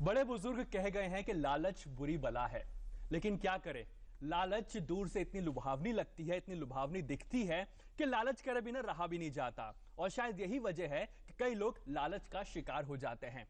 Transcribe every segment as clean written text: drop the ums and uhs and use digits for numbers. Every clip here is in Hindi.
बड़े बुजुर्ग कह गए हैं कि लालच बुरी बला है, लेकिन क्या करें, लालच दूर से इतनी लुभावनी लगती है, इतनी लुभावनी दिखती है कि लालच करे बिना रहा भी नहीं जाता। और शायद यही वजह है कि कई लोग लालच का शिकार हो जाते हैं।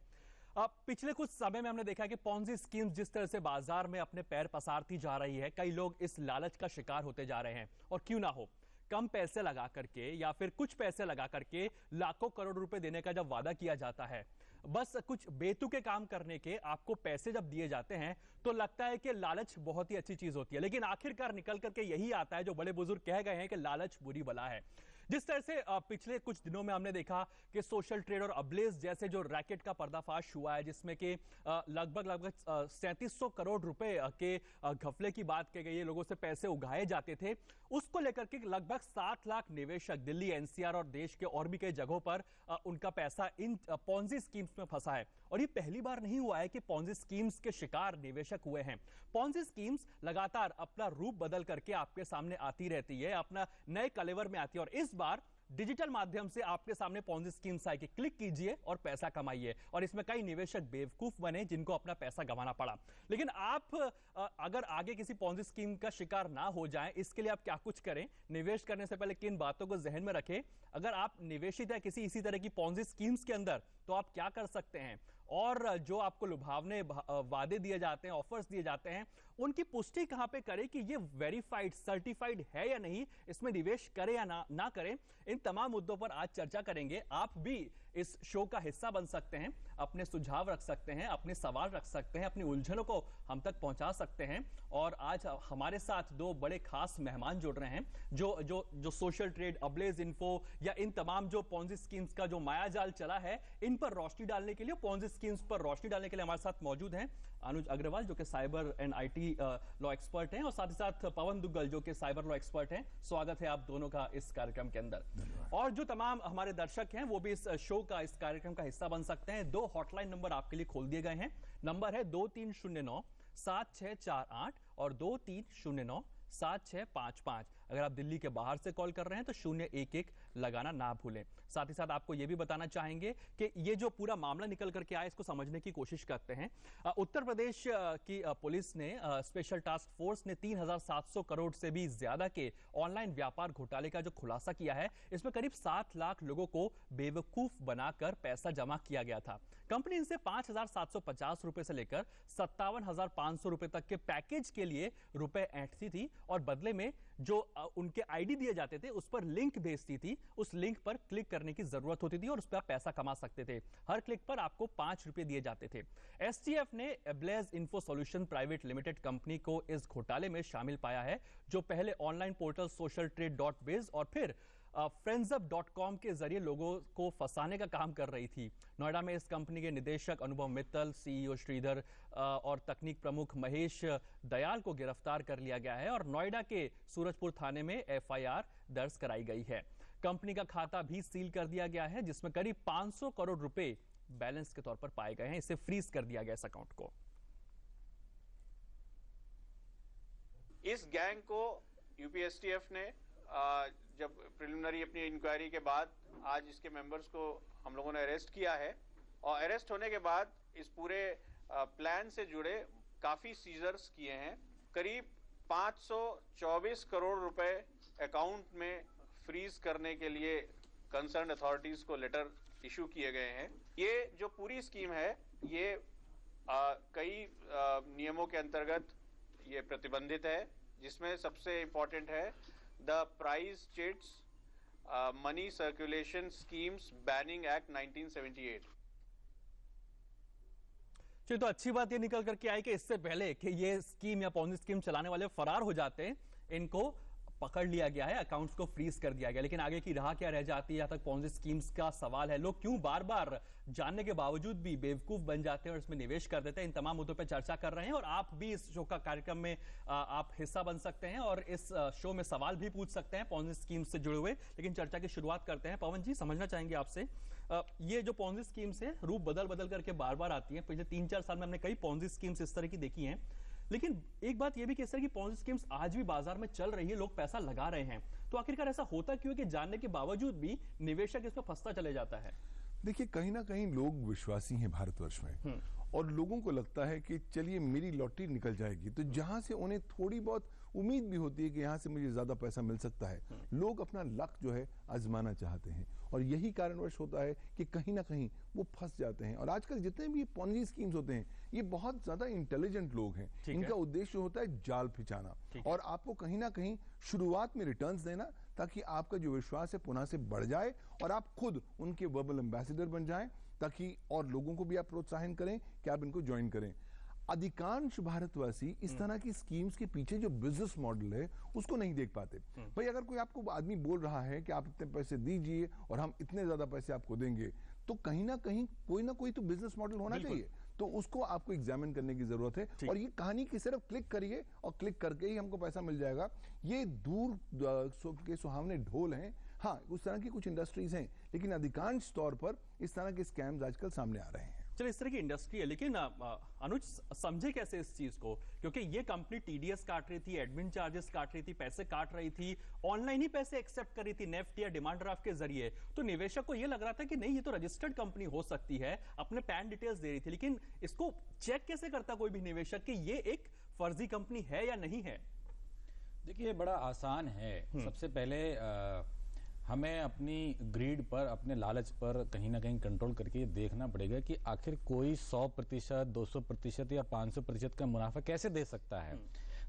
अब पिछले कुछ समय में हमने देखा कि पॉन्जी स्कीम्स जिस तरह से बाजार में अपने पैर पसारती जा रही है, कई लोग इस लालच का शिकार होते जा रहे हैं। और क्यों ना हो, कम पैसे लगा करके या फिर कुछ पैसे लगा करके लाखों करोड़ रुपए देने का जब वादा किया जाता है, बस कुछ बेतुके काम करने के आपको पैसे जब दिए जाते हैं तो लगता है कि लालच बहुत ही अच्छी चीज होती है। लेकिन आखिरकार निकल करके यही आता है जो बड़े बुजुर्ग कह गए हैं कि लालच बुरी बला है। जिस तरह से पिछले कुछ दिनों में हमने देखा कि सोशल ट्रेड और अब्लेज जैसे जो रैकेट का पर्दाफाश हुआ है, जिसमें कि लगभग 3700 करोड़ रुपए के घपले की बात की गई है, लोगों से पैसे उगाए जाते थे, उसको लेकर के लगभग 7 लाख निवेशक दिल्ली एनसीआर और देश के और भी कई जगहों पर उनका पैसा इन पॉन्जी स्कीम्स में फंसा है। और ये पहली बार नहीं हुआ है कि पॉन्जी स्कीम्स के शिकार निवेशक हुए हैं। पॉन्जी स्कीम्स लगातार अपना रूप बदल करके आपके सामने आती रहती है, अपना नए कलेवर में आती है। और इस बार डिजिटल माध्यम से आपके सामने पॉन्जी स्कीम्स आई कि क्लिक कीजिए और पैसा कमाइए। और इसमें कई निवेशक बेवकूफ बने जिनको अपना पैसा गंवाना पड़ा। लेकिन आप अगर आगे किसी पॉन्जी स्कीम का शिकार ना हो जाएं, इसके लिए आप क्या कुछ करें, निवेश करने से पहले किन बातों को जहन में रखें, अगर आप निवेशित है किसी इसी तरह की पॉन्जी स्कीम्स के अंदर तो आप क्या कर सकते हैं, और जो आपको लुभावने वादे दिए जाते हैं, ऑफर्स दिए जाते हैं, उनकी पुष्टि कहां पे करें कि ये वेरीफाइड सर्टिफाइड है या नहीं, इसमें निवेश करें या ना करें, इन तमाम मुद्दों पर आज चर्चा करेंगे। आप भी इस शो का हिस्सा बन सकते हैं, अपने सुझाव रख सकते हैं, अपने सवाल रख सकते हैं, अपनी उलझनों को हम तक पहुंचा सकते हैं। और आज हमारे साथ दो बड़े खास मेहमान जुड़ रहे हैं जो सोशल ट्रेड, अब्लेज इन्फो या इन तमाम जो पॉन्जी स्कीम्स का जो मायाजाल चला है, इन पर रोशनी डालने के लिए, पॉन्जी स्कीम्स पर रोशनी डालने के लिए हमारे साथ मौजूद हैं अनुज अग्रवाल जो कि cyber and IT law expert हैं, और साथ ही साथ पवन दुग्गल जो कि साइबर लॉ एक्सपर्ट हैं। स्वागत है आप दोनों का इस कार्यक्रम के अंदर। और जो तमाम हमारे दर्शक हैं वो भी इस शो का, इस कार्यक्रम का हिस्सा बन सकते हैं। 2 हॉटलाइन नंबर आपके लिए खोल दिए गए हैं। नंबर है 2309-7648 और 2309-7655। अगर आप दिल्ली के बाहर से कॉल कर रहे हैं तो 011 लगाना ना भूलें। साथ ही साथ आपको यह भी बताना चाहेंगे कि ये जो पूरा मामला निकल करके आया, इसको समझने की कोशिश करते हैं। उत्तर प्रदेश की पुलिस ने, स्पेशल टास्क फोर्स ने 3700 करोड़ से भी ज्यादा के ऑनलाइन व्यापार घोटाले का जो खुलासा किया है, इसमें करीब 7 लाख लोगों को बेवकूफ बनाकर पैसा जमा किया गया था। कंपनी इनसे 5750 रुपए से लेकर 57,500 रुपए तक के पैकेज के लिए रुपए ऐंठती थी, और बदले में जो उनके आईडी दिए जाते थे उस पर लिंक भेजती थी। उस लिंक पर क्लिक करने की जरूरत होती थी और उस पर आप पैसा कमा सकते थे। हर क्लिक पर आपको 5 रुपए दिए जाते थे। एसटीएफ ने ablaze info solution private limited company को इस घोटाले में शामिल पाया है, जो पहले online portal social trade .biz और फिर friendsUp.com के जरिए लोगों को फंसाने का काम कर रही थी। नोएडा में इस कंपनी के निदेशक अनुभव मित्तल, सीईओ श्रीधर और तकनीक प्रमुख महेश दयाल को गिरफ्तार कर लिया गया है और नोएडा के सूरजपुर थाने में एफआईआर दर्ज कराई गई है। कंपनी का खाता भी सील कर दिया गया है, जिसमें करीब 500 करोड़ रुपए बैलेंस के तौर पर पाए गए हैं। इसे फ्रीज कर दिया गया इस अकाउंट को। इस गैंग को यूपीएसटीएफ ने जब प्रिलिमिनरी अपनी इंक्वायरी के बाद आज इसके मेंबर्स को हम लोगों ने अरेस्ट किया है, और अरेस्ट होने के बाद इस पूरे प्लान से जुड़े काफी सीजर्स किए हैं। करीब 524 करोड़ रुपए अकाउंट में फ्रीज करने के लिए कंसर्न अथॉरिटीज को लेटर इशू किए गए हैं। ये जो पूरी स्कीम है ये कई नियमों के अंतर्गत ये प्रतिबंधित है, जिसमें सबसे इंपॉर्टेंट है the price chits money circulation schemes banning act 1978। चलिए, तो अच्छी बात ये निकल करके आई कि इससे पहले कि ये स्कीम या पॉन्जी स्कीम चलाने वाले फरार हो जाते हैं, इनको पकड़ लिया गया है, अकाउंट्स को फ्रीज कर दिया गया। लेकिन आगे की राह क्या रह जाती है, यहाँ तक पॉन्जी स्कीम्स का सवाल है। लोग क्यों बार बार जानने के बावजूद भी बेवकूफ बन जाते हैं और इसमें निवेश कर देते हैं, इन तमाम मुद्दों पर चर्चा कर रहे हैं। और आप भी इस शो का कार्यक्रम में आप हिस्सा बन सकते हैं और इस शो में सवाल भी पूछ सकते हैं पॉन्जी स्कीम्स से जुड़े हुए। लेकिन चर्चा की शुरुआत करते हैं। पवन जी, समझना चाहेंगे आपसे, ये जो पॉन्जी स्कीम्स है रूप बदल बदल करके बार बार आती है। पिछले 3-4 साल में हमने कई पॉन्जी स्कीम्स इस तरह की देखी हैं। लेकिन एक बात यह भी कि इस तरह की पॉन्जी स्कीम्स आज भी बाजार में चल रही है, लोग पैसा लगा रहे हैं, तो आखिरकार ऐसा होता क्यों है कि जानने के बावजूद भी निवेशक इसमें फंसता चले जाता है? देखिए, कहीं ना कहीं लोग विश्वासी हैं भारतवर्ष में, और लोगों को लगता है कि चलिए मेरी लॉटरी निकल जाएगी, तो जहां से उन्हें थोड़ी बहुत उम्मीद भी होती है कि यहाँ से मुझे ज्यादा पैसा मिल सकता है, लोग अपना लक जो है आजमाना चाहते हैं, और यही कारणवश होता है कि कहीं ना कहीं वो फंस जाते हैं। और आजकल जितने भी पॉन्जी स्कीम्स होते हैं, ये बहुत ज्यादा इंटेलिजेंट लोग हैं, इनका उद्देश्य होता है जाल फिचाना और आपको कहीं ना कहीं शुरुआत में रिटर्न्स देना, ताकि आपका जो विश्वास है पुनः से बढ़ जाए और आप खुद उनके वर्बल एम्बेसडर बन जाएं, ताकि और लोगों को भी आप प्रोत्साहन करें कि आप इनको ज्वाइन करें। अधिकांश भारतवासी इस तरह की स्कीम्स के पीछे जो बिजनेस मॉडल है उसको नहीं देख पाते। भाई अगर कोई आपको आदमी बोल रहा है कि आप इतने पैसे दीजिए और हम इतने ज्यादा पैसे आपको देंगे, तो कहीं ना कोई तो बिजनेस मॉडल होना चाहिए, तो उसको आपको एग्जामिन करने की जरूरत है। और ये कहानी की सिर्फ क्लिक करिए और क्लिक करके ही हमको पैसा मिल जाएगा, ये दूर के सुहावने ढोल हैं। हाँ, उस तरह की कुछ इंडस्ट्रीज हैं, लेकिन अधिकांश तौर पर इस तरह के स्कैम्स आजकल सामने आ रहे हैं। चलिए, इस तरह की इंडस्ट्री है, लेकिन अनुज समझे कैसे इस चीज को? क्योंकि ये कंपनी टीडीएस काट रही थी, एडमिन चार्जेस काट रही थी, पैसे काट रही थी, ऑनलाइन ही पैसे एक्सेप्ट कर रही थी नेफ्ट या डिमांड ड्राफ्ट के जरिए। तो निवेशक को ये लग रहा था कि नहीं, ये तो रजिस्टर्ड कंपनी हो सकती है, अपने पैन डिटेल्स दे रही थी। लेकिन इसको चेक कैसे करता कोई भी निवेशक कि ये एक फर्जी कंपनी है या नहीं है? देखिए, बड़ा आसान है। सबसे पहले हमें अपनी ग्रीड पर, अपने लालच पर कहीं ना कहीं कंट्रोल करके देखना पड़ेगा कि आखिर कोई 100%, 200% या 500% का मुनाफा कैसे दे सकता है,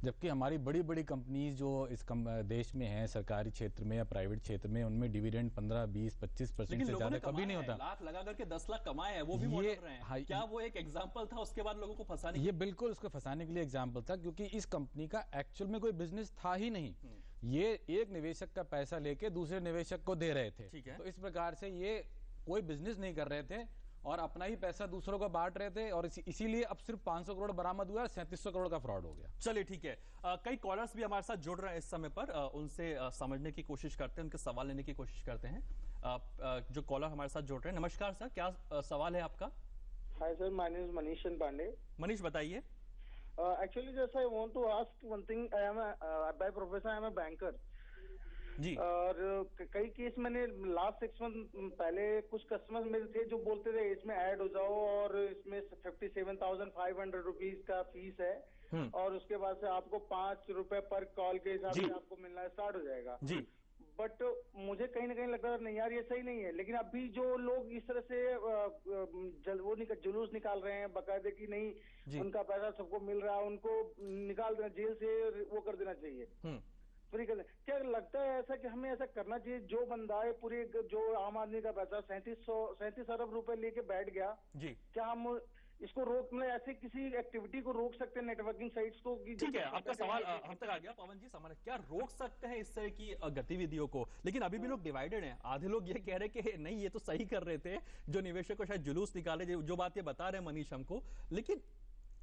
जबकि हमारी बड़ी बड़ी कंपनीज जो इस देश में हैं, सरकारी क्षेत्र में या प्राइवेट क्षेत्र में, उनमें डिविडेंड 15, 20, 25% से ज्यादा कभी नहीं होता। लाख लगा करके 10 लाख कमाए हैं, वो भी बोल रहे हैं। क्या वो एक एग्जांपल था उसके बाद लोगों को फंसाने? ये बिल्कुल उसको फंसाने के लिए एग्जांपल था, क्योंकि इस कंपनी का एक्चुअल में कोई बिजनेस था ही नहीं। ये एक निवेशक का पैसा लेके दूसरे निवेशक को दे रहे थे। तो इस प्रकार से ये कोई बिजनेस नहीं कर रहे थे और अपना ही पैसा दूसरों को बांट रहे थे, और इसीलिए अब सिर्फ 500 करोड़ बरामद हुआ, 3700 करोड़ का फ्रॉड हो गया। चलिए, ठीक है। कई कॉलर्स भी हमारे साथ जुड़ रहे हैं इस समय पर, उनसे समझने की कोशिश करते हैं, उनके सवाल लेने की कोशिश करते हैं। जो कॉलर हमारे साथ जुड़ रहे हैं, नमस्कार सर, क्या सवाल है आपका? Hi sir, my name is Manish Pandey. Manish, बताइए। Actually, just I want to ask one thing. I am by profession I am a banker. जी। और कई केस मैंने लास्ट 6 मंथ पहले कुछ कस्टमर्स मेरे थे जो बोलते थे इसमें ऐड हो जाओ और इसमें 57,500 रुपीज का फीस है और उसके बाद से आपको 5 रुपए पर कॉल के हिसाब से आपको मिलना स्टार्ट हो जाएगा। जी। बट मुझे कहीं ना कहीं लगता है नहीं यार, ये सही नहीं है। लेकिन अभी जो लोग इस तरह से जुलूस निकाल रहे हैं बाकायदे की, नहीं उनका पैसा सबको मिल रहा है, उनको निकाल देना, जेल से वो कर देना चाहिए, फ्री कर देना। क्या लगता है ऐसा कि हमें ऐसा करना चाहिए? जो बंदा है पूरे, जो आम आदमी का पैसा 37 अरब रुपए लेके बैठ गया, जी, क्या हम इसको रोक, मतलब ऐसे किसी एक्टिविटी को रोक सकते हैं नेटवर्किंग साइट्स को? ठीक है, आपका सवाल हम तक आ गया पवन जी। समझ, क्या रोक सकते हैं इस तरह की गतिविधियों को? लेकिन अभी भी लोग डिवाइडेड हैं। आधे लोग ये कह रहे कि नहीं, ये तो सही कर रहे थे, जो निवेशक को शायद जुलूस निकाले, जो बात ये बता रहे हैं मनीष हमको, लेकिन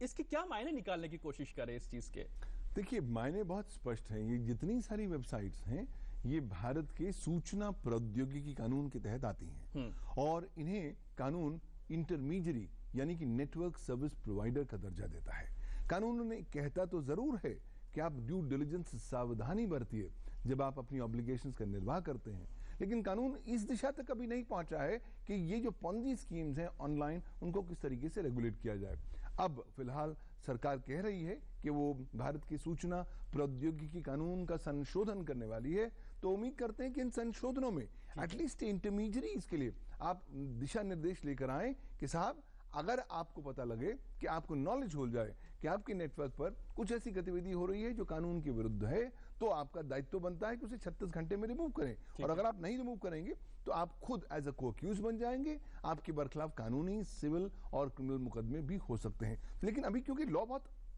इसके क्या मायने निकालने की कोशिश करें इस चीज के? देखिए, मायने बहुत स्पष्ट हैं। ये जितनी सारी वेबसाइट्स हैं, ये भारत के सूचना प्रौद्योगिकी कानून के तहत आती हैं और इन्हें कानून इंटरमीडियरी यानी कि नेटवर्क सर्विस प्रोवाइडर का दर्जा देता है। कानून ने कहता तो जरूर है कि आप ड्यू डिलिजेंस, सावधानी बरतिए जब आप अपनी ऑब्लिगेशंस का निर्वाह करते हैं, लेकिन कानून इस दिशा तक कभी नहीं पहुंचा है कि ये जो पॉन्जी स्कीम्स हैं ऑनलाइन, उनको किस तरीके से रेगुलेट किया जाए। अब फिलहाल सरकार कह रही है कि वो भारत की सूचना प्रौद्योगिकी कानून का संशोधन करने वाली है, तो उम्मीद करते हैं कि इन संशोधनों में एटलीस्ट इंटरमीडियरीज के लिए आप दिशा निर्देश लेकर आए कि साहब, अगर आपको पता लगे कि आपको नॉलेज हो जाए कि आपके नेटवर्क पर कुछ ऐसी गतिविधि हो रही है जो कानून के विरुद्ध है, तो आपका दायित्व बनता है कि उसे 36 घंटे में रिमूव करें। और अगर आप नहीं रिमूव करेंगे तो आप खुद एज अ को-अक्यूज बन जाएंगे, आपके बरखिलाफ कानूनी, सिविल और क्रिमिनल मुकदमे भी हो सकते हैं। लेकिन अभी क्योंकि लॉ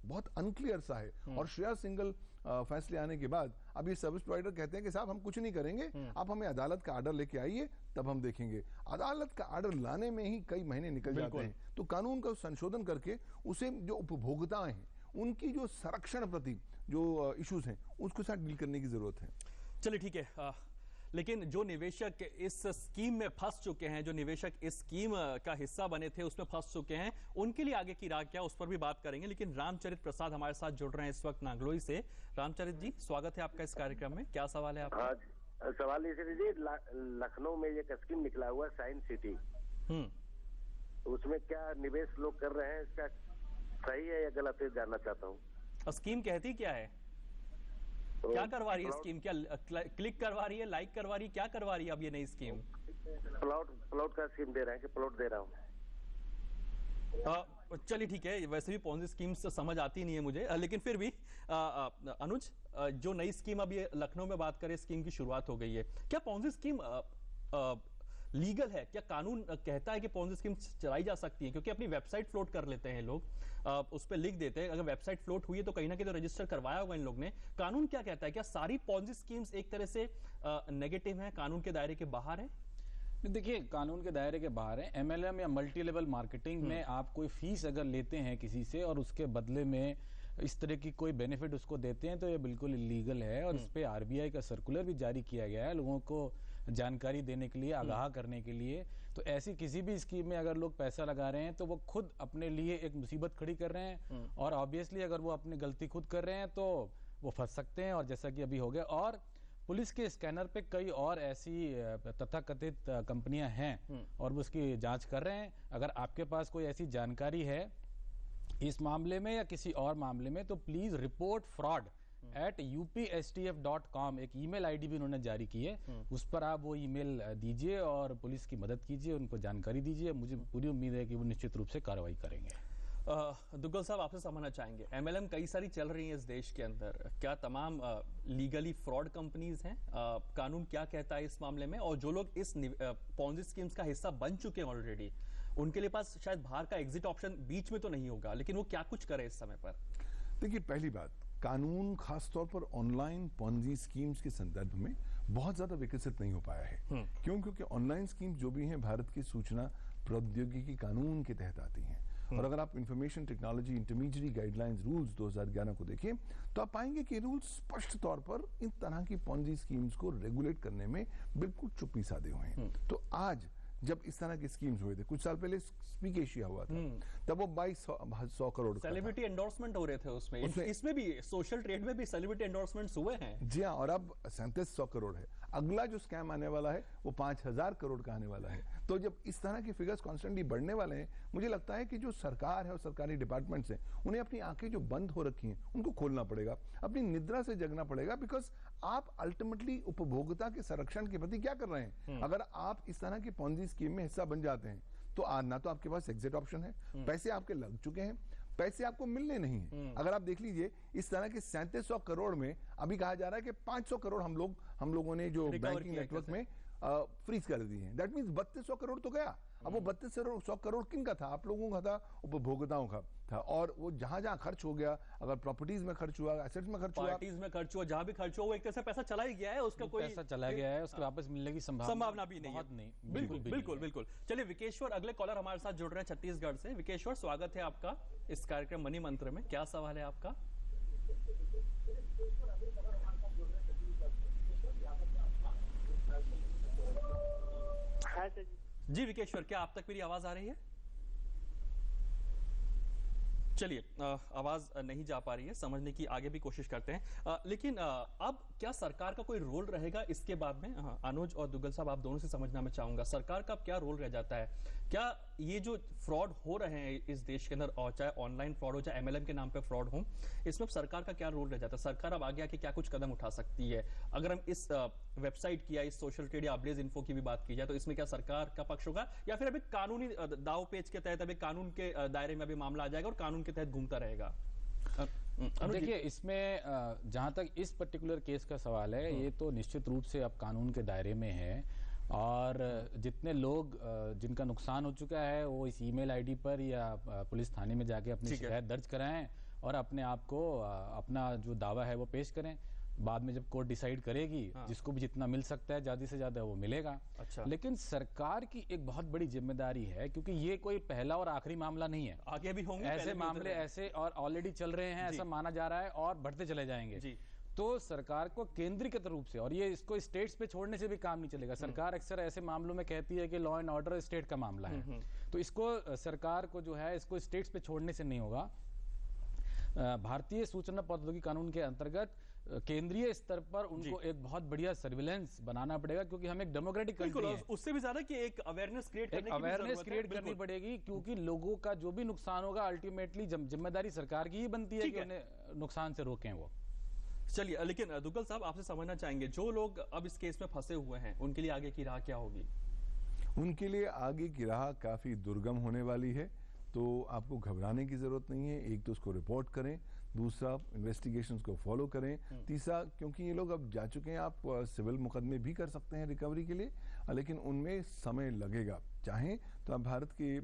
बहुत अनक्लियर सा है और श्रेया सिंगल फैसले आने के बाद अब ये सर्विस प्रोवाइडर कहते हैं कि साहब हम कुछ नहीं करेंगे, आप हमें अदालत का आर्डर लेके आइए, तब हम देखेंगे। अदालत का आर्डर लाने में ही कई महीने निकल जाते हैं। तो कानून का संशोधन करके उसे जो उपभोक्ता हैं उनकी जो संरक्षण प्रति जो इश्यूज हैं उसके साथ डील करने की जरूरत है। चलिए, ठीक है। लेकिन जो निवेशक इस स्कीम में फंस चुके हैं, जो निवेशक इस स्कीम का हिस्सा बने थे, उसमें फंस चुके हैं, उनके लिए आगे की राह क्या, उस पर भी बात करेंगे। लेकिन रामचरित प्रसाद हमारे साथ जुड़ रहे हैं इस वक्त नागलोई से। रामचरित जी, स्वागत है आपका इस कार्यक्रम में। क्या सवाल है आपका? हाँ, सवाल ये जी, लखनऊ में एक स्कीम निकला हुआ साइंस सिटी, उसमें क्या निवेश लोग कर रहे हैं, क्या सही है या गलत है, जानना चाहता हूँ। स्कीम कहती क्या है, क्या करवा रही है स्कीम? क्या क्लिक करवा रही है, लाइक करवा रही है, क्या करवा रही है अब ये नई स्कीम? प्लॉट का स्कीम दे रहे हैं कि प्लॉट दे रहा हूँ। चलिए ठीक है, वैसे भी पॉन्जी स्कीम से समझ आती नहीं है मुझे, लेकिन फिर भी अनुज, जो नई स्कीम अभी लखनऊ में बात करें, स्कीम की शुरुआत हो गई है, क्या पॉन्जी स्कीम लीगल है? क्या कानून कहता है कि पॉन्जी स्कीम चलाई जा सकती है? क्योंकि अपनी वेबसाइट फ्लोट कर लेते हैं लोग, उस पर लिख देते हैं, अगर वेबसाइट फ्लोट हुई है तो कहीं ना कहीं तो रजिस्टर करवाया होगा इन लोग ने। कानून क्या कहता है? क्या सारी पॉन्जी स्कीम्स एक तरह से नेगेटिव है, कानून के दायरे के बाहर है? देखिए, कानून के दायरे के बाहर है। एमएलएम या मल्टी लेवल मार्केटिंग में आप कोई फीस अगर लेते हैं किसी से और उसके बदले में इस तरह की कोई बेनिफिट उसको देते हैं तो ये बिल्कुल इलीगल है। और इस पे आरबीआई का सर्कुलर भी जारी किया गया है लोगों को जानकारी देने के लिए, आगाह करने के लिए। तो ऐसी किसी भी स्कीम में अगर लोग पैसा लगा रहे हैं तो वो खुद अपने लिए एक मुसीबत खड़ी कर रहे हैं, और ऑब्वियसली अगर वो अपनी गलती खुद कर रहे हैं तो वो फंस सकते हैं। और जैसा कि अभी हो गया, और पुलिस के स्कैनर पे कई और ऐसी तथाकथित कंपनियां हैं और वो उसकी जांच कर रहे हैं। अगर आपके पास कोई ऐसी जानकारी है इस मामले में या किसी और मामले में तो प्लीज रिपोर्ट फ्रॉड @upstf.com एक ईमेल आईडी भी उन्होंने जारी की है। उस पर आप वो ईमेल दीजिए और पुलिस की मदद कीजिए, उनको जानकारी दीजिए। मुझे पूरी उम्मीद है कि वो निश्चित रूप से कार्रवाई करेंगे। दुग्गल साहब, आपसे समझना चाहेंगे, एमएलएम कई सारी चल रही हैं इस देश के अंदर, क्या तमाम लीगली फ्रॉड कंपनीज हैं? कानून क्या कहता है इस मामले में? और जो लोग इस पॉन्जी स्कीम्स का हिस्सा बन चुके हैं ऑलरेडी, उनके लिए पास शायद बाहर का एग्जिट ऑप्शन बीच में तो नहीं होगा, लेकिन वो क्या कुछ करे इस समय पर? देखिए, पहली बात, कानून खासतौर पर ऑनलाइन पॉन्जी स्कीम्स के संदर्भ में बहुत ज्यादा विकसित नहीं हो पाया है। क्यों? क्योंकि ऑनलाइन स्कीम्स जो भी हैं भारत की सूचना प्रौद्योगिकी कानून के तहत आती हैं। और अगर आप information technology intermediary guidelines rules 2011 को देखें तो आप पाएंगे कि रूल्स स्पष्ट तौर पर इन तरह की पॉन्जी स्कीम्स को रेगुलेट करने में बिल्कुल चुप्पी साधे हुए हैं। तो आज जब इस तरह के स्कीम्स हुए थे, कुछ साल पहले स्पीक एशिया हुआ था, तब वो 2200 करोड़ सेलिब्रिटी एंडोर्समेंट हो रहे थे उसमें इसमें भी सोशल ट्रेड में भी सेलिब्रिटी एंडोर्समेंट्स हुए हैं। जी हाँ, और अब 3700 करोड़ है। अगला जो स्कैम आने वाला है वो 5000 करोड़ का आने वाला है। तो जब इस तरह के फिगर्स कॉन्स्टेंटली बढ़ने वाले हैं, मुझे लगता है कि जो सरकार है और सरकारी डिपार्टमेंट्स हैं, उन्हें अपनी आंखें जो बंद हो रखी हैं उनको खोलना पड़ेगा, अपनी निद्रा से जगना पड़ेगा। बिकॉज आप अल्टीमेटली उपभोक्ता के संरक्षण के प्रति क्या कर रहे हैं? अगर आप इस तरह की पॉन्जी स्कीम में हिस्सा बन जाते हैं तो आज ना तो आपके पास एग्जिट ऑप्शन है, पैसे आपके लग चुके हैं, पैसे आपको मिलने नहीं है। अगर आप देख लीजिए, इस तरह के 3700 करोड़ में अभी कहा जा रहा है कि 500 करोड़ हम लोगों ने जो बैंकिंग नेटवर्क में फ्रीज कर दिए हैं। दैट मींस 3200 करोड़ तो गया। अब वो 3200 करोड़ किन का था? आप लोगों का था, उपभोक्ताओं का था। और वो जहां जहां खर्च हो गया, अगर प्रॉपर्टीज में खर्च हुआ, एसेट्स में खर्च हुआ, पार्टीज में खर्च हुआ, जहां भी खर्च हुआ, वो एक तरह से पैसा चला ही गया है, उसका कोई पैसा चला गया है, उसके वापस मिलने की संभावना भी नहीं है। नहीं, बिल्कुल। चलिए विकेश्वर, अगले कॉलर हमारे साथ जुड़ रहे हैं छत्तीसगढ़ से। विकेश्वर, स्वागत है आपका इस कार्यक्रम मनी मंत्र में। क्या सवाल है आपका? जी विकेश्वर, क्या आप तक मेरी आवाज आ रही है? चलिए, आवाज नहीं जा पा रही है, समझने की आगे भी कोशिश करते हैं। लेकिन अब क्या सरकार का कोई रोल रहेगा इसके बाद में? अनुज और दुग्गल साहब, आप दोनों से समझना मैं चाहूंगा, सरकार का क्या रोल रह जाता है? क्या ये जो फ्रॉड हो रहे हैं इस देश के अंदर, और चाहे ऑनलाइन फ्रॉड हो चाहे एमएलएम के नाम पे फ्रॉड हो, इसमें सरकार का क्या रोल रह जाता है? सरकार अब आगे आके क्या कुछ कदम उठा सकती है? अगर हम इस वेबसाइट की या इस सोशल ट्रेड या अपडेज इन्फो की भी बात की जाए तो इसमें क्या सरकार का पक्ष होगा, या फिर अभी कानूनी दाव पेच के तहत अभी कानून के दायरे में अभी मामला आ जाएगा और कानून के तहत घूमता रहेगा? देखिए, इसमें जहां तक इस पर्टिकुलर केस का सवाल है, ये तो निश्चित रूप से अब कानून के दायरे में है। और जितने लोग जिनका नुकसान हो चुका है वो इस ईमेल आईडी पर या पुलिस थाने में जाके अपनी शिकायत दर्ज कराएं और अपने आप को अपना जो दावा है वो पेश करें। बाद में जब कोर्ट डिसाइड करेगी, जिसको भी जितना मिल सकता है ज्यादा से ज्यादा वो मिलेगा। अच्छा। लेकिन सरकार की एक बहुत बड़ी जिम्मेदारी है, क्योंकि ये कोई पहला और आखिरी मामला नहीं है, आगे भी होंगे ऐसे मामले, ऐसे और ऑलरेडी चल रहे हैं, ऐसा माना जा रहा है और बढ़ते चले जाएंगे जी। तो सरकार को केंद्रीकृत रूप से, और ये इसको स्टेट्स पे छोड़ने से भी काम नहीं चलेगा। सरकार अक्सर ऐसे मामलों में कहती है कि लॉ एंड ऑर्डर स्टेट का मामला है, तो इसको सरकार को जो है इसको स्टेट्स पे छोड़ने से नहीं होगा। भारतीय सूचना प्रौद्योगिकी कानून के अंतर्गत केंद्रीय स्तर पर उनको एक बहुत बढ़िया सर्विलेंस बनाना पड़ेगा, क्योंकि हम एक डेमोक्रेटिक कंट्री हैं। उससे भी ज्यादा कि एक अवेयरनेस क्रिएट करनी पड़ेगी, क्योंकि लोगों का जो भी नुकसान होगा अल्टीमेटली जिम्मेदारी सरकार की ही बनती है कि उन्हें नुकसान से रोकें वो। चलिए, लेकिन दुग्गल साहब आपसे समझना चाहेंगे, जो लोग अब इस केस में फंसे हुए हैं उनके लिए आगे की राह क्या होगी? उनके लिए आगे की राह काफी दुर्गम होने वाली है, तो आपको घबराने की जरूरत नहीं है। एक तो उसको रिपोर्ट करें, दूसरा इन्वेस्टिगेशंस को फॉलो करें, तीसरा क्योंकि ये लोग अब जा चुके हैं, आप सिविल मुकदमे भी कर सकते हैं रिकवरी के लिए, लेकिन उनमें समय लगेगा। चाहें तो आप भारत के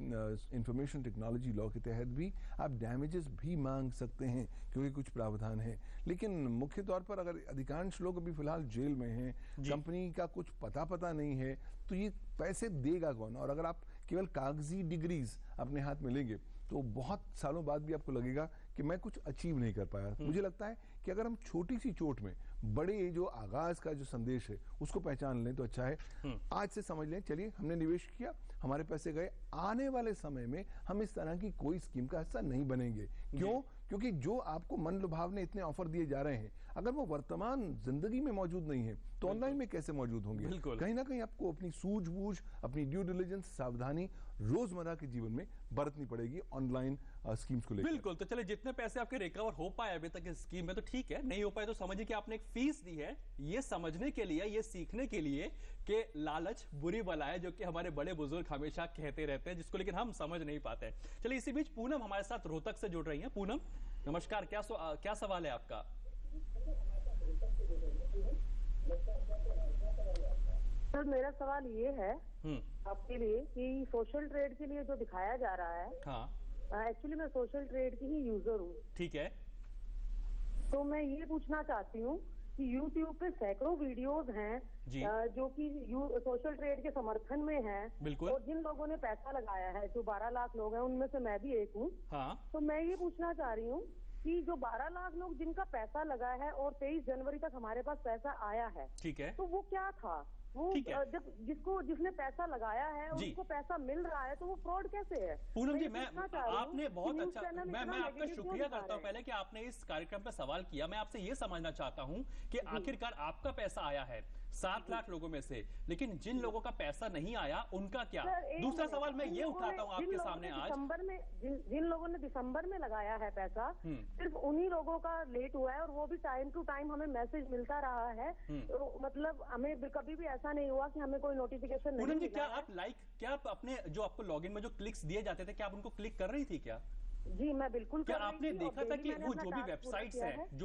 इंफॉर्मेशन टेक्नोलॉजी लॉ के तहत भी आप डैमेजेस भी मांग सकते हैं, क्योंकि कुछ प्रावधान है। लेकिन मुख्य तौर पर अगर अधिकांश लोग अभी फिलहाल जेल में हैं, कंपनी का कुछ पता नहीं है, तो ये पैसे देगा कौन? और अगर आप केवल कागजी डिग्रीज अपने हाथ में लेंगे तो बहुत सालों बाद भी आपको लगेगा कि मैं कुछ अचीव नहीं कर पाया। मुझे लगता है कि अगर हम छोटी सी चोट में बड़े जो आगाज का जो संदेश है उसको पहचान लें तो अच्छा है। आज से समझ लें, चलिए हमने निवेश किया, हमारे पैसे गए, आने वाले समय में हम इस तरह की कोई स्कीम का हिस्सा नहीं बनेंगे। क्यों? क्योंकि जो आपको मन लुभावने इतने ऑफर दिए जा रहे हैं, अगर वो वर्तमान जिंदगी में मौजूद नहीं है तो ऑनलाइन में कैसे मौजूद होंगे? कहीं ना कहीं आपको अपनी सूझबूझ, अपनी ड्यू डिलिजेंस, सावधानी रोजमर्रा के जीवन में बरतनी पड़ेगी ऑनलाइन स्कीम्स को लेकर। बिल्कुल। तो चले, जितने पैसे आपके रिकवर हो पाए अभी तक इस स्कीम में तो ठीक है, नहीं हो पाए तो समझिए कि आपने एक फीस दी है, ये समझने के लिए, ये सीखने के लिए कि लालच बुरी बला है, जो कि हमारे बड़े बुजुर्ग हमेशा कहते रहते हैं, जिसको लेकिन हम समझ नहीं पाते। चलिए, इसी बीच पूनम हमारे साथ रोहतक से जुड़ रही हैं। पूनम नमस्कार, क्या सवाल है आपका? सर, मेरा सवाल ये है आपके लिए कि सोशल ट्रेड के लिए जो दिखाया जा रहा है, एक्चुअली मैं सोशल ट्रेड की ही यूजर हूँ। ठीक है। तो मैं ये पूछना चाहती हूँ कि यूट्यूब पे सैकड़ों वीडियोस हैं जो कि सोशल ट्रेड के समर्थन में हैं, और जिन लोगों ने पैसा लगाया है, जो 12 लाख लोग हैं, उनमें से मैं भी एक हूँ। तो मैं ये पूछना चाह रही हूँ कि जो 12 लाख लोग जिनका पैसा लगा है और 23 जनवरी तक हमारे पास पैसा आया है, ठीक है, तो वो क्या था? वो जब जिसने पैसा लगाया है उसको पैसा मिल रहा है, तो वो फ्रॉड कैसे है? पूनम जी, आपने बहुत अच्छा, मैं आपका शुक्रिया करता हूं पहले कि आपने इस कार्यक्रम पर सवाल किया। मैं आपसे ये समझना चाहता हूं कि आखिरकार आपका पैसा आया है 7 लाख लोगों में से, लेकिन जिन लोगों का पैसा नहीं आया उनका क्या? दूसरा सवाल मैं ये उठाता हूं आपके सामने आज, दिसंबर में जिन लोगों ने दिसंबर में लगाया है पैसा, सिर्फ उन्हीं लोगों का लेट हुआ है, और वो भी टाइम टू टाइम हमें मैसेज मिलता रहा है। तो मतलब हमें कभी भी ऐसा नहीं हुआ कि हमें कोई नोटिफिकेशन नहीं मिला। क्या आप अपने जो आपको लॉगिन में जो क्लिक्स दिए जाते थे, क्या आप उनको क्लिक कर रही थी क्या? जी, मैं बिल्कुल। क्या आपने देखा था कि वो जो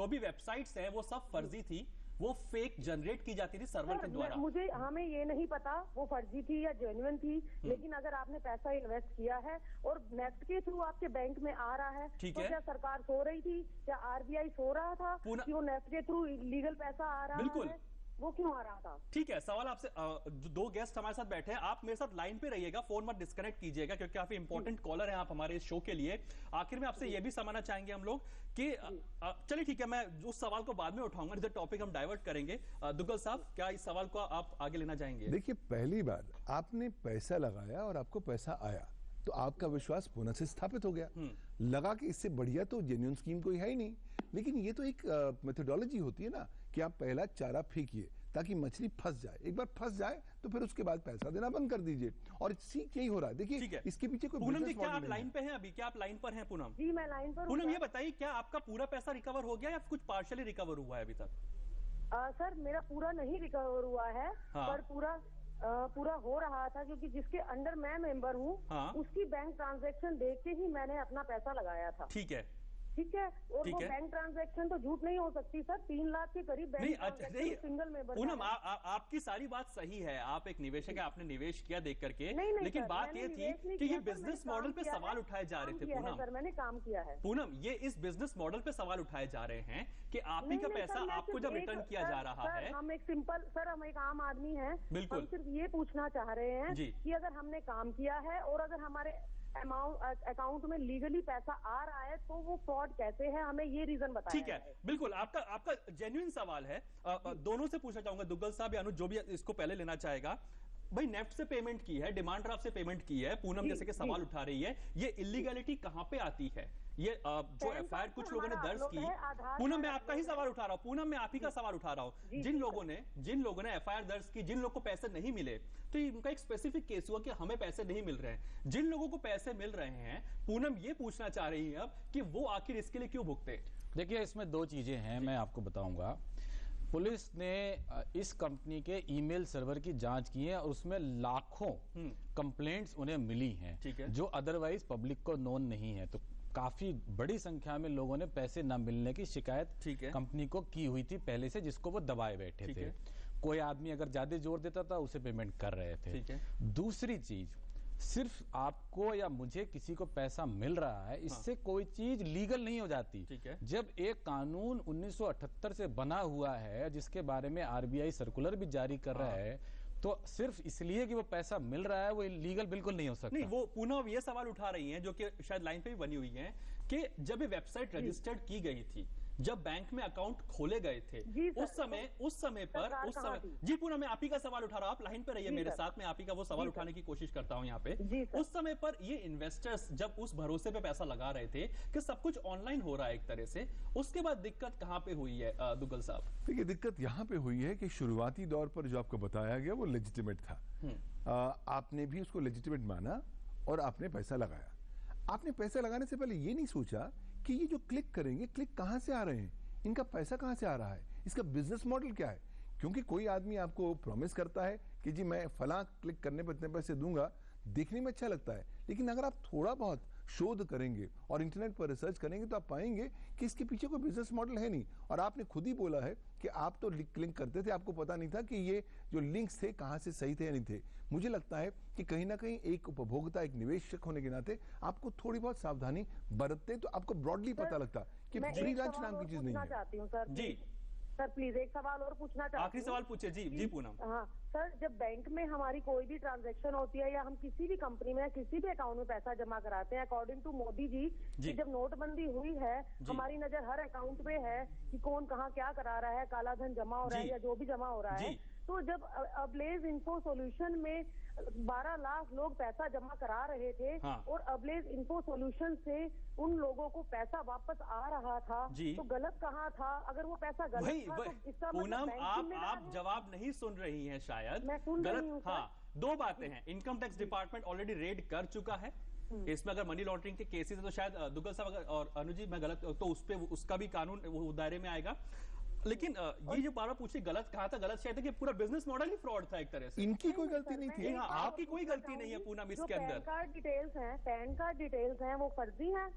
भी वेबसाइट्स हैं वो सब फर्जी थी, वो फेक जनरेट की जाती थी सर्वर के द्वारा? हमें ये नहीं पता वो फर्जी थी या जेन्युइन थी, लेकिन अगर आपने पैसा इन्वेस्ट किया है और नेफ्ट के थ्रू आपके बैंक में आ रहा है, तो क्या सरकार सो रही थी? क्या आरबीआई सो रहा था कि वो नेफ्ट के थ्रू लीगल पैसा आ रहा है? वो क्यों आ रहा था? ठीक है, सवाल आपसे, दो गेस्ट हमारे साथ बैठे हैं, आप मेरे साथ लाइन पे रहिएगा, फोन मत डिस्कनेक्ट कीजिएगा, क्योंकि काफी इंपॉर्टेंट कॉलर हैं आप हमारे इस शो के लिए। आखिर में आपसे ये भी समझना चाहेंगे हम लोग कि चलिए ठीक है, मैं उस सवाल को बाद में उठाऊंगा, इधर टॉपिक हम डाइवर्ट करेंगे। दुग्गल साहब, क्या इस सवाल को आप आगे लेना चाहेंगे? देखिए, पहली बार आपने पैसा लगाया और आपको पैसा आया, तो आपका विश्वास पुनः से स्थापित हो गया। लगा कि इससे बढ़िया तो जेन्युइन स्कीम कोई है ही नहीं। लेकिन ये तो एक मेथोडोलॉजी होती है ना कि आप पहला चारा फेंकिए ताकि मछली फंस जाए, एक बार फंस जाए तो फिर उसके बाद पैसा देना बंद कर दीजिए, और सीख यही हो रहा है। देखिए, इसके पीछे कोई पूनम जी, क्या आप लाइन पे हैं अभी? क्या आप लाइन पर हैं पूनम? जी, मैं लाइन पर हूं। पूनम, ये बताइए, क्या आपका पूरा पैसा रिकवर हो गया या कुछ पार्शियली रिकवर हुआ है अभी तक? सर, मेरा पूरा नहीं रिकवर हुआ है, पर पूरा हो रहा था, क्योंकि जिसके अंडर मैं मेंबर हूँ उसकी बैंक ट्रांजैक्शन देख के ही मैंने अपना पैसा लगाया था। ठीक है, और वो बैंक ट्रांजैक्शन तो झूठ नहीं हो सकती सर, 3 लाख के करीब bank transaction single member. Poonam, आपकी सारी बात सही है, आप एक निवेशक है, आपने निवेश किया देख करके, लेकिन बात ये थी कि ये बिजनेस मॉडल पे सवाल उठाए जा रहे थे। पूनम सर, मैंने काम किया है। पूनम, ये इस बिजनेस मॉडल पे सवाल उठाए जा रहे हैं कि आप ही का पैसा आपको जब रिटर्न किया जा रहा है। हम एक आम आदमी है, हम सिर्फ ये पूछना चाह रहे हैं कि अगर हमने काम किया है और अगर हमारे अकाउंट में लीगली पैसा आ रहा है, तो वो फ्रॉड कैसे है, हमें ये रीजन बताइए। ठीक है, बिल्कुल, आपका जेन्युइन सवाल है। दोनों से पूछना चाहूंगा, दुग्गल साहब या अनुज, जो भी इसको पहले लेना चाहेगा। भाई नेफ्ट से पेमेंट की है, डिमांड ड्राफ्ट से पेमेंट की है, पूनम जैसे कि सवाल उठा रही है, ये इलीगैलिटी कहां पे आती है? ये जो एफआईआर कुछ लोगों ने दर्ज की, पूनम मैं आपका ही सवाल उठा रहा हूं, पूनम मैं आप ही का सवाल उठा रहा हूं, जिन लोगों ने एफआईआर दर्ज की, जिन लोगों को पैसे नहीं मिले, तो इनका एक स्पेसिफिक केस हुआ कि हमें पैसे नहीं मिल रहे हैं। जिन लोगों को पैसे मिल रहे हैं, पूनम ये पूछना चाह रही है अब कि वो आखिर इसके लिए क्यों भुगते? देखिए, इसमें दो चीजें हैं, मैं आपको बताऊंगा। पुलिस ने इस कंपनी के ईमेल सर्वर की जांच की है और उसमें लाखों कंप्लेंट्स उन्हें मिली हैं, जो अदरवाइज पब्लिक को नोन नहीं है। तो काफी बड़ी संख्या में लोगों ने पैसे न मिलने की शिकायत कंपनी को की हुई थी पहले से, जिसको वो दबाए बैठे थे। कोई आदमी अगर ज्यादा जोर देता था, उसे पेमेंट कर रहे थे। दूसरी चीज, सिर्फ आपको या मुझे किसी को पैसा मिल रहा है, इससे कोई चीज लीगल नहीं हो जाती। जब एक कानून 1978 से बना हुआ है, जिसके बारे में आरबीआई सर्कुलर भी जारी कर रहा है, तो सिर्फ इसलिए कि वो पैसा मिल रहा है वो लीगल बिल्कुल नहीं हो सकता। नहीं, वो पुनः ये सवाल उठा रही हैं, जो कि शायद लाइन पे भी बनी हुई है, कि जब ये वेबसाइट रजिस्टर्ड की गई थी, जब बैंक में अकाउंट खोले गए थे, उस समय पर जी पूनम मैं आप ही का सवाल उठा रहा हूं, आप लाइन पे रहिए मेरे साथ, मैं आप ही का वो सवाल उठाने की कोशिश करता हूं यहाँ पे। उस समय पर ये इन्वेस्टर्स जब उस भरोसे पे पैसा लगा रहे थे कि सब कुछ ऑनलाइन हो रहा है एक तरह से, उसके बाद दिक्कत कहां पे हुई है दुग्गल साहब? देखिए, दिक्कत यहाँ पे हुई है कि शुरुआती दौर पर जो आपको बताया गया वो लेजिटिमेट था, आपने भी उसको लेजिटिमेट माना और आपने पैसा लगाया। आपने पैसा लगाने से पहले ये नहीं सोचा कि ये जो क्लिक करेंगे, क्लिक कहां से आ रहे हैं, इनका पैसा कहां से आ रहा है, इसका बिजनेस मॉडल क्या है। क्योंकि कोई आदमी आपको प्रॉमिस करता है कि जी मैं फला क्लिक करने पर इतने पैसे दूंगा, देखने में अच्छा लगता है, लेकिन अगर आप थोड़ा बहुत शोध करेंगे और इंटरनेट पर रिसर्च करेंगे तो आप पाएंगे कि इसके पीछे कोई बिजनेस मॉडल है नहीं। और आपने खुद ही बोला है कि आप तो लिंक करते थे, आपको पता नहीं था कि ये जो लिंक्स थे कहां से सही थे या नहीं थे। मुझे लगता है कि कहीं ना कहीं एक उपभोक्ता, एक निवेशक होने के नाते आपको थोड़ी बहुत सावधानी बरतते तो आपको ब्रॉडली पता लगता कि फ्री लंच नाम की चीज नहीं है। जी सर, प्लीज एक सवाल और पूछना चाहती हूँ। आखिरी सवाल पूछे जी पूनम। हाँ सर, जब बैंक में हमारी कोई भी ट्रांजैक्शन होती है या हम किसी भी कंपनी में किसी भी अकाउंट में पैसा जमा कराते हैं, अकॉर्डिंग टू मोदी जी कि जब नोटबंदी हुई है, हमारी नजर हर अकाउंट पे है कि कौन कहाँ क्या करा रहा है, काला धन जमा हो रहा है या जो भी जमा हो रहा है। तो जब अबलेज इन्फो सॉल्यूशन में 12 लाख लोग पैसा जमा करा रहे थे और अबलेज इन्फो सॉल्यूशन से उन लोगों को पैसा वापस आ रहा था, तो गलत कहाँ था? अगर वो पैसा गलत था तो इसका पूनम आप जवाब नहीं सुन रही हैं शायद। मैं सुन रही हूं। हाँ, दो बातें हैं। Income tax department already red कर चुका है, इसमें अगर मनी लॉन्ड्रिंग के केसेस है तो शायद दुग्गल साहब और अनुजी मैं गलत तो उस पे उसका भी कानून वो दायरे में आएगा। लेकिन ये जो बार पूछी गलत कहा था, गलत शायद है कि पूरा बिजनेस मॉडल ही फ्रॉड था एक तरह से। इनकी कोई गलती नहीं थी। आपकी कोई गलती नहीं है पूनम इसके अंदर। पैन कार्ड डिटेल्स हैं वो फर्जी हैं?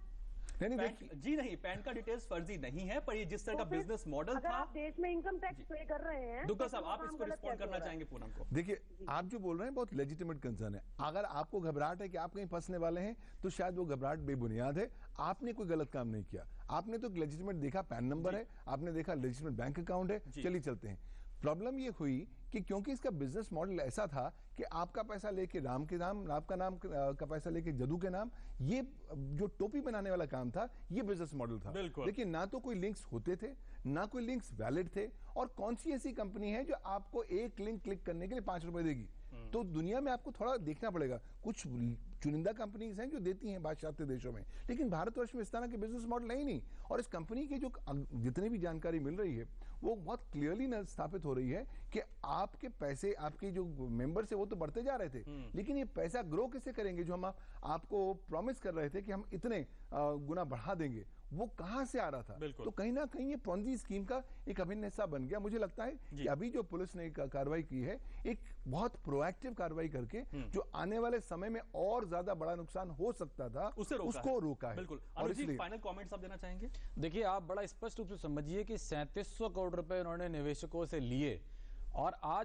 जी नहीं, पैन कार्ड डिटेल्स फर्जी नहीं है, पर ये जिस तरह का बिजनेस मॉडल था। आप देश में इनकम टैक्स पे कर रहे हैं, दुग्गल साहब आप इसको रिस्पॉन्ड करना चाहेंगे पूनम को? देखिए, आप जो बोल रहे हैं बहुत लेजिटिमेट कंसर्न है। अगर आपको घबराहट है कि आप कहीं फंसने वाले हैं, तो शायद वो घबराहट बेबुनियाद है। आपने कोई गलत काम नहीं किया, आपने तो लेजिटिमेट देखा पैन नंबर है, आपने देखा लेजिटिमेट बैंक अकाउंट है, चलिए चलते हैं। प्रॉब्लम ये हुई कि क्योंकि इसका बिजनेस मॉडल ऐसा था कि आपका पैसा लेके राम के नाम, आपका नाम का पैसा लेके जदू के नाम, ये जो टोपी बनाने वाला काम था, ये बिजनेस मॉडल था। लेकिन ना तो कोई लिंक्स होते थे, ना कोई लिंक्स वैलिड थे, और कौन सी ऐसी कंपनी है जो आपको एक लिंक क्लिक करने के लिए 5 रुपए देगी? तो दुनिया में आपको थोड़ा देखना पड़ेगा। कुछ चुनिंदा कंपनीज हैं जो देती हैं बादशाह देशों में, लेकिन भारतवर्ष में इस तरह के बिजनेस मॉडल है ही नहीं। और इस कंपनी की जो जितनी भी जानकारी मिल रही है वो बहुत क्लियरली स्थापित हो रही है कि आपके पैसे, आपके जो मेंबर्स है वो तो बढ़ते जा रहे थे, लेकिन ये पैसा ग्रो कैसे करेंगे जो हम आपको प्रॉमिस कर रहे थे कि हम इतने गुना बढ़ा देंगे, वो कहां से आ रहा था? तो कहीं ना कहीं ये पॉन्जी स्कीम का एक अभिन्न हिस्सा बन गया। मुझे लगता है कि अभी जो पुलिस ने कार्रवाई की है, एक बहुत प्रोएक्टिव कार्रवाई करके जो आने वाले समय में और ज्यादा बड़ा नुकसान हो सकता था उसको रोका है। बिल्कुल। और इसलिए फाइनल कमेंट्स आप देना चाहेंगे? देखिए, आप बड़ा स्पष्ट रूप से समझिए कि 3700 करोड़ रुपए उन्होंने निवेशकों से लिए और आज